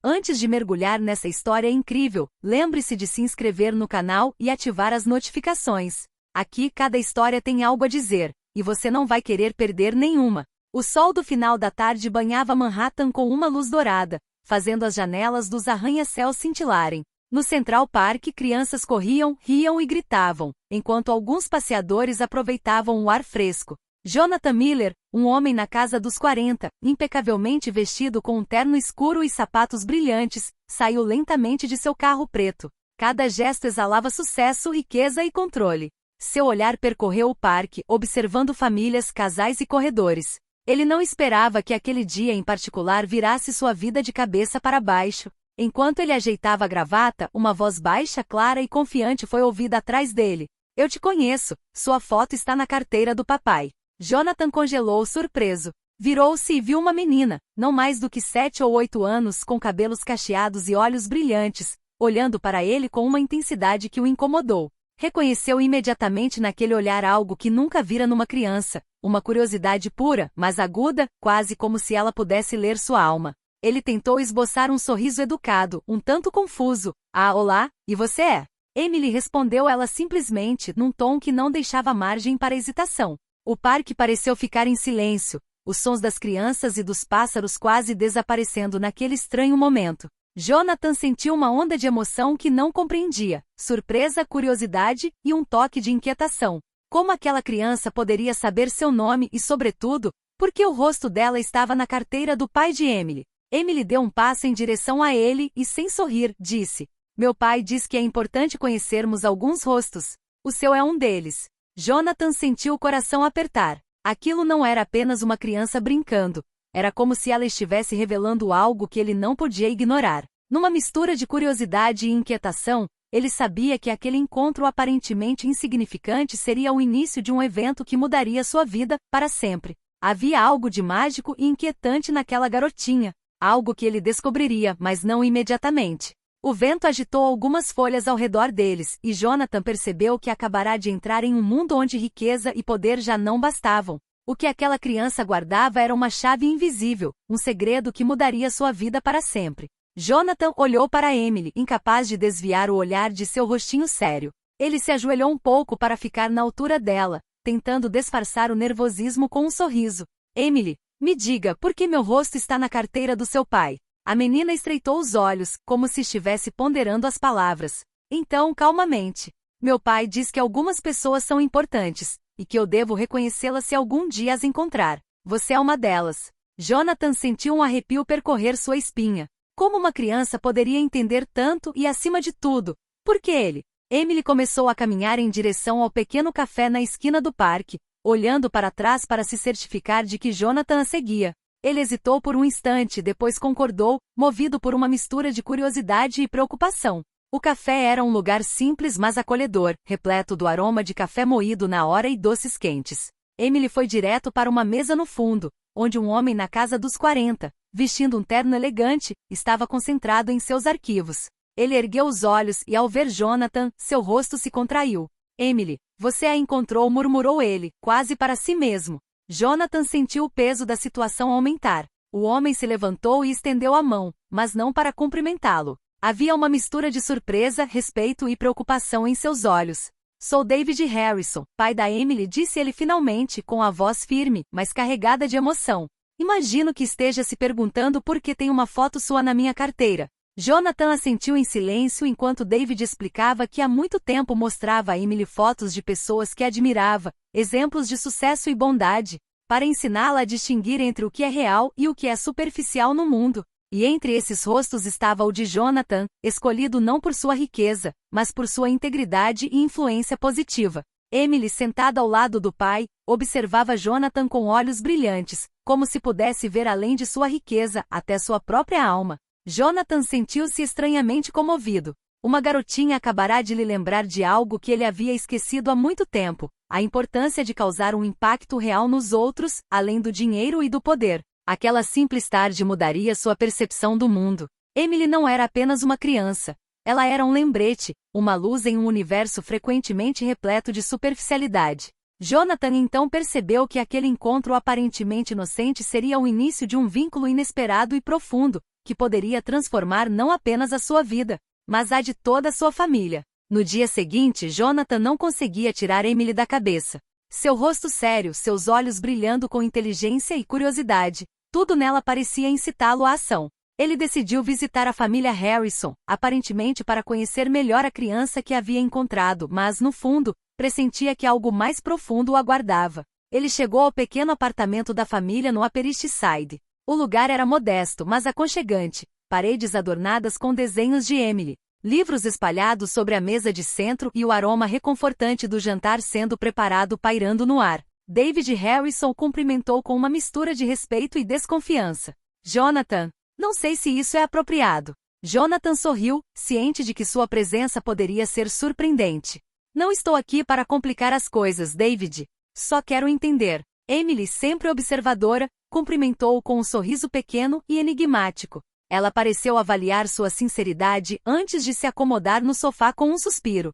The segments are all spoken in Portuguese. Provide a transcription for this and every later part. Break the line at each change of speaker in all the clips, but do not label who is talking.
Antes de mergulhar nessa história incrível, lembre-se de se inscrever no canal e ativar as notificações. Aqui cada história tem algo a dizer, e você não vai querer perder nenhuma. O sol do final da tarde banhava Manhattan com uma luz dourada, fazendo as janelas dos arranha-céus cintilarem. No Central Park, crianças corriam, riam e gritavam, enquanto alguns passeadores aproveitavam o ar fresco. Jonathan Miller, um homem na casa dos 40, impecavelmente vestido com um terno escuro e sapatos brilhantes, saiu lentamente de seu carro preto. Cada gesto exalava sucesso, riqueza e controle. Seu olhar percorreu o parque, observando famílias, casais e corredores. Ele não esperava que aquele dia em particular virasse sua vida de cabeça para baixo. Enquanto ele ajeitava a gravata, uma voz baixa, clara e confiante foi ouvida atrás dele. Eu te conheço, sua foto está na carteira do papai. Jonathan congelou surpreso. Virou-se e viu uma menina, não mais do que 7 ou 8 anos, com cabelos cacheados e olhos brilhantes, olhando para ele com uma intensidade que o incomodou. Reconheceu imediatamente naquele olhar algo que nunca vira numa criança, uma curiosidade pura, mas aguda, quase como se ela pudesse ler sua alma. Ele tentou esboçar um sorriso educado, um tanto confuso. Ah, olá, e você é? Emily respondeu ela simplesmente, num tom que não deixava margem para hesitação. O parque pareceu ficar em silêncio, os sons das crianças e dos pássaros quase desaparecendo naquele estranho momento. Jonathan sentiu uma onda de emoção que não compreendia, surpresa, curiosidade e um toque de inquietação. Como aquela criança poderia saber seu nome e, sobretudo, por que o rosto dela estava na carteira do pai de Emily? Emily deu um passo em direção a ele e, sem sorrir, disse: Meu pai diz que é importante conhecermos alguns rostos. O seu é um deles. Jonathan sentiu o coração apertar. Aquilo não era apenas uma criança brincando. Era como se ela estivesse revelando algo que ele não podia ignorar. Numa mistura de curiosidade e inquietação, ele sabia que aquele encontro aparentemente insignificante seria o início de um evento que mudaria sua vida para sempre. Havia algo de mágico e inquietante naquela garotinha. Algo que ele descobriria, mas não imediatamente. O vento agitou algumas folhas ao redor deles, e Jonathan percebeu que acabará de entrar em um mundo onde riqueza e poder já não bastavam. O que aquela criança guardava era uma chave invisível, um segredo que mudaria sua vida para sempre. Jonathan olhou para Emily, incapaz de desviar o olhar de seu rostinho sério. Ele se ajoelhou um pouco para ficar na altura dela, tentando disfarçar o nervosismo com um sorriso. Emily, me diga, por que meu rosto está na carteira do seu pai? A menina estreitou os olhos, como se estivesse ponderando as palavras. Então, calmamente. Meu pai diz que algumas pessoas são importantes, e que eu devo reconhecê-las se algum dia as encontrar. Você é uma delas. Jonathan sentiu um arrepio percorrer sua espinha. Como uma criança poderia entender tanto e, acima de tudo, por que ele? Emily começou a caminhar em direção ao pequeno café na esquina do parque, olhando para trás para se certificar de que Jonathan a seguia. Ele hesitou por um instante, depois concordou, movido por uma mistura de curiosidade e preocupação. O café era um lugar simples mas acolhedor, repleto do aroma de café moído na hora e doces quentes. Emily foi direto para uma mesa no fundo, onde um homem na casa dos 40, vestindo um terno elegante, estava concentrado em seus arquivos. Ele ergueu os olhos e, ao ver Jonathan, seu rosto se contraiu. Emily, você a encontrou, murmurou ele, quase para si mesmo. Jonathan sentiu o peso da situação aumentar. O homem se levantou e estendeu a mão, mas não para cumprimentá-lo. Havia uma mistura de surpresa, respeito e preocupação em seus olhos. Sou David Harrison, pai da Emily, disse ele finalmente, com a voz firme, mas carregada de emoção. Imagino que esteja se perguntando por que tem uma foto sua na minha carteira. Jonathan assentiu em silêncio enquanto David explicava que há muito tempo mostrava a Emily fotos de pessoas que admirava, exemplos de sucesso e bondade, para ensiná-la a distinguir entre o que é real e o que é superficial no mundo. E entre esses rostos estava o de Jonathan, escolhido não por sua riqueza, mas por sua integridade e influência positiva. Emily, sentada ao lado do pai, observava Jonathan com olhos brilhantes, como se pudesse ver além de sua riqueza, até sua própria alma. Jonathan sentiu-se estranhamente comovido. Uma garotinha acabará de lhe lembrar de algo que ele havia esquecido há muito tempo, a importância de causar um impacto real nos outros, além do dinheiro e do poder. Aquela simples tarde mudaria sua percepção do mundo. Emily não era apenas uma criança. Ela era um lembrete, uma luz em um universo frequentemente repleto de superficialidade. Jonathan então percebeu que aquele encontro aparentemente inocente seria o início de um vínculo inesperado e profundo, que poderia transformar não apenas a sua vida, mas a de toda a sua família. No dia seguinte, Jonathan não conseguia tirar Emily da cabeça. Seu rosto sério, seus olhos brilhando com inteligência e curiosidade, tudo nela parecia incitá-lo à ação. Ele decidiu visitar a família Harrison, aparentemente para conhecer melhor a criança que havia encontrado, mas, no fundo, pressentia que algo mais profundo o aguardava. Ele chegou ao pequeno apartamento da família no Upper East Side. O lugar era modesto, mas aconchegante, paredes adornadas com desenhos de Emily, livros espalhados sobre a mesa de centro e o aroma reconfortante do jantar sendo preparado pairando no ar. David Harrison o cumprimentou com uma mistura de respeito e desconfiança. Jonathan, não sei se isso é apropriado. Jonathan sorriu, ciente de que sua presença poderia ser surpreendente. Não estou aqui para complicar as coisas, David. Só quero entender. Emily, sempre observadora, cumprimentou-o com um sorriso pequeno e enigmático. Ela pareceu avaliar sua sinceridade antes de se acomodar no sofá com um suspiro.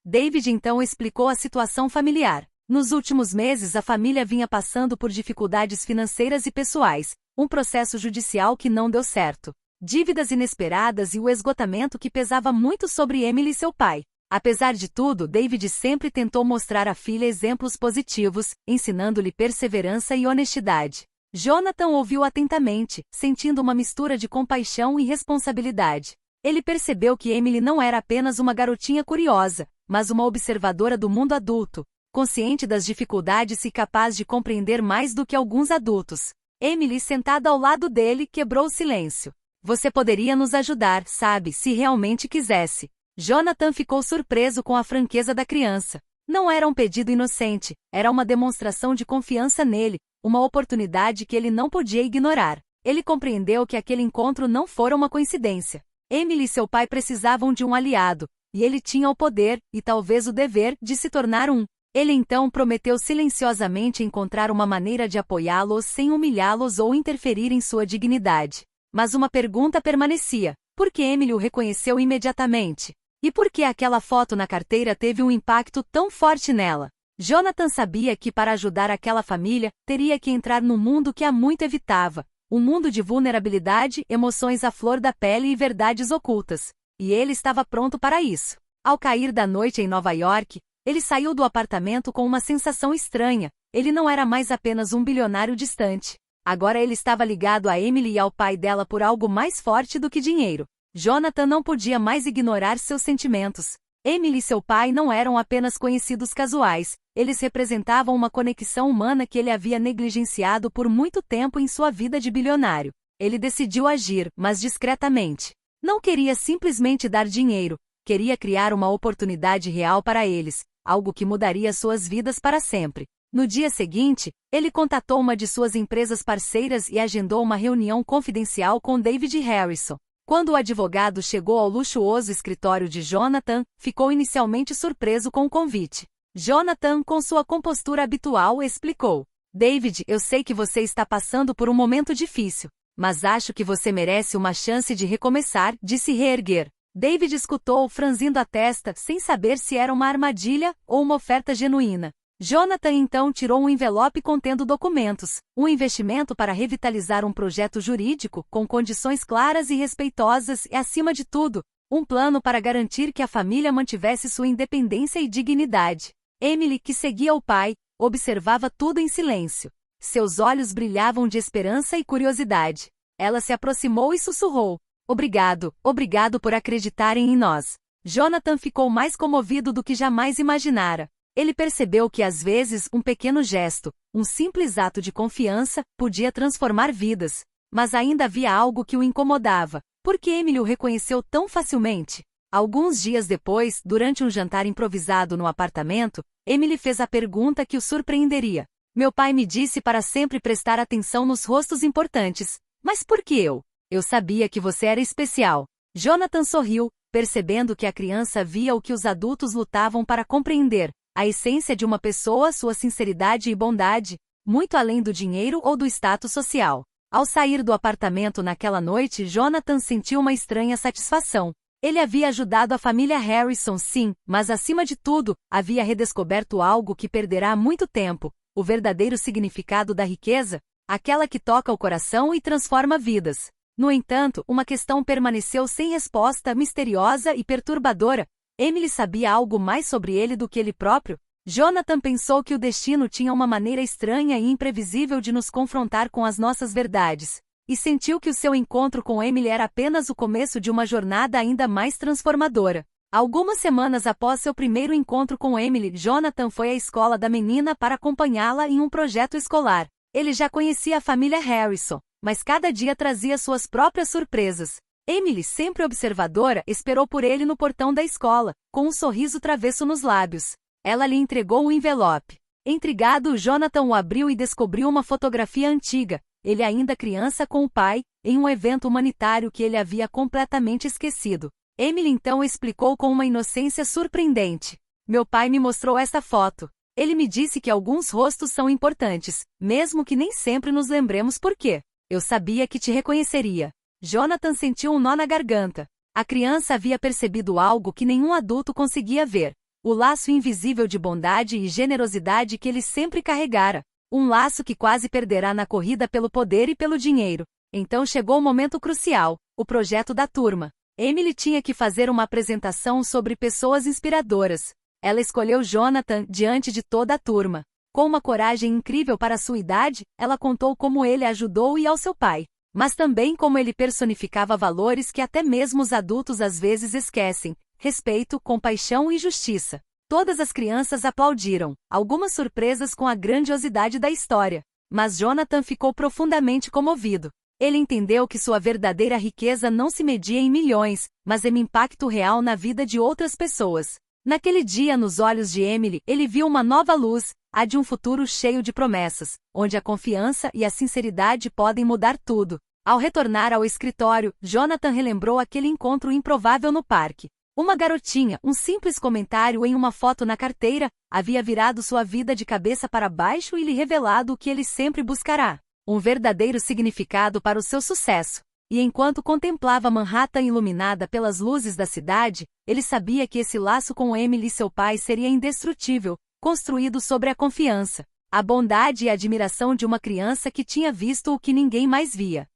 David então explicou a situação familiar. Nos últimos meses a família vinha passando por dificuldades financeiras e pessoais, um processo judicial que não deu certo, dívidas inesperadas e o esgotamento que pesava muito sobre Emily e seu pai. Apesar de tudo, David sempre tentou mostrar à filha exemplos positivos, ensinando-lhe perseverança e honestidade. Jonathan ouviu atentamente, sentindo uma mistura de compaixão e responsabilidade. Ele percebeu que Emily não era apenas uma garotinha curiosa, mas uma observadora do mundo adulto, consciente das dificuldades e capaz de compreender mais do que alguns adultos. Emily, sentada ao lado dele, quebrou o silêncio. Você poderia nos ajudar, sabe, se realmente quisesse. Jonathan ficou surpreso com a franqueza da criança. Não era um pedido inocente, era uma demonstração de confiança nele, uma oportunidade que ele não podia ignorar. Ele compreendeu que aquele encontro não fora uma coincidência. Emily e seu pai precisavam de um aliado, e ele tinha o poder, e talvez o dever, de se tornar um. Ele então prometeu silenciosamente encontrar uma maneira de apoiá-los sem humilhá-los ou interferir em sua dignidade. Mas uma pergunta permanecia: por que Emily o reconheceu imediatamente? E por que aquela foto na carteira teve um impacto tão forte nela? Jonathan sabia que para ajudar aquela família, teria que entrar num mundo que há muito evitava, um mundo de vulnerabilidade, emoções à flor da pele e verdades ocultas. E ele estava pronto para isso. Ao cair da noite em Nova York, ele saiu do apartamento com uma sensação estranha. Ele não era mais apenas um bilionário distante. Agora ele estava ligado a Emily e ao pai dela por algo mais forte do que dinheiro. Jonathan não podia mais ignorar seus sentimentos. Emily e seu pai não eram apenas conhecidos casuais, eles representavam uma conexão humana que ele havia negligenciado por muito tempo em sua vida de bilionário. Ele decidiu agir, mas discretamente. Não queria simplesmente dar dinheiro, queria criar uma oportunidade real para eles, algo que mudaria suas vidas para sempre. No dia seguinte, ele contatou uma de suas empresas parceiras e agendou uma reunião confidencial com David Harrison. Quando o advogado chegou ao luxuoso escritório de Jonathan, ficou inicialmente surpreso com o convite. Jonathan, com sua compostura habitual, explicou: David, eu sei que você está passando por um momento difícil, mas acho que você merece uma chance de recomeçar, de se reerguer. David escutou, franzindo a testa, sem saber se era uma armadilha ou uma oferta genuína. Jonathan então tirou um envelope contendo documentos, um investimento para revitalizar um projeto jurídico com condições claras e respeitosas e, acima de tudo, um plano para garantir que a família mantivesse sua independência e dignidade. Emily, que seguia o pai, observava tudo em silêncio. Seus olhos brilhavam de esperança e curiosidade. Ela se aproximou e sussurrou: Obrigado, obrigado por acreditarem em nós. Jonathan ficou mais comovido do que jamais imaginara. Ele percebeu que às vezes um pequeno gesto, um simples ato de confiança, podia transformar vidas. Mas ainda havia algo que o incomodava. Por que Emily o reconheceu tão facilmente? Alguns dias depois, durante um jantar improvisado no apartamento, Emily fez a pergunta que o surpreenderia. Meu pai me disse para sempre prestar atenção nos rostos importantes. Mas por que eu? Eu sabia que você era especial. Jonathan sorriu, percebendo que a criança via o que os adultos lutavam para compreender. A essência de uma pessoa, sua sinceridade e bondade, muito além do dinheiro ou do status social. Ao sair do apartamento naquela noite, Jonathan sentiu uma estranha satisfação. Ele havia ajudado a família Harrison, sim, mas acima de tudo, havia redescoberto algo que perderá há muito tempo: o verdadeiro significado da riqueza, aquela que toca o coração e transforma vidas. No entanto, uma questão permaneceu sem resposta, misteriosa e perturbadora. Emily sabia algo mais sobre ele do que ele próprio? Jonathan pensou que o destino tinha uma maneira estranha e imprevisível de nos confrontar com as nossas verdades, e sentiu que o seu encontro com Emily era apenas o começo de uma jornada ainda mais transformadora. Algumas semanas após seu primeiro encontro com Emily, Jonathan foi à escola da menina para acompanhá-la em um projeto escolar. Ele já conhecia a família Harrison, mas cada dia trazia suas próprias surpresas. Emily, sempre observadora, esperou por ele no portão da escola, com um sorriso travesso nos lábios. Ela lhe entregou o envelope. Intrigado, Jonathan o abriu e descobriu uma fotografia antiga, ele ainda criança com o pai, em um evento humanitário que ele havia completamente esquecido. Emily então explicou com uma inocência surpreendente. Meu pai me mostrou esta foto. Ele me disse que alguns rostos são importantes, mesmo que nem sempre nos lembremos por quê. Eu sabia que te reconheceria. Jonathan sentiu um nó na garganta. A criança havia percebido algo que nenhum adulto conseguia ver. O laço invisível de bondade e generosidade que ele sempre carregara. Um laço que quase perderá na corrida pelo poder e pelo dinheiro. Então chegou o momento crucial, o projeto da turma. Emily tinha que fazer uma apresentação sobre pessoas inspiradoras. Ela escolheu Jonathan diante de toda a turma. Com uma coragem incrível para sua idade, ela contou como ele ajudou e ao seu pai, mas também como ele personificava valores que até mesmo os adultos às vezes esquecem: respeito, compaixão e justiça. Todas as crianças aplaudiram, algumas surpresas com a grandiosidade da história. Mas Jonathan ficou profundamente comovido. Ele entendeu que sua verdadeira riqueza não se media em milhões, mas em impacto real na vida de outras pessoas. Naquele dia, nos olhos de Emily, ele viu uma nova luz, a de um futuro cheio de promessas, onde a confiança e a sinceridade podem mudar tudo. Ao retornar ao escritório, Jonathan relembrou aquele encontro improvável no parque. Uma garotinha, um simples comentário em uma foto na carteira, havia virado sua vida de cabeça para baixo e lhe revelado o que ele sempre buscará: um verdadeiro significado para o seu sucesso. E enquanto contemplava Manhattan iluminada pelas luzes da cidade, ele sabia que esse laço com Emily e seu pai seria indestrutível, construído sobre a confiança, a bondade e a admiração de uma criança que tinha visto o que ninguém mais via.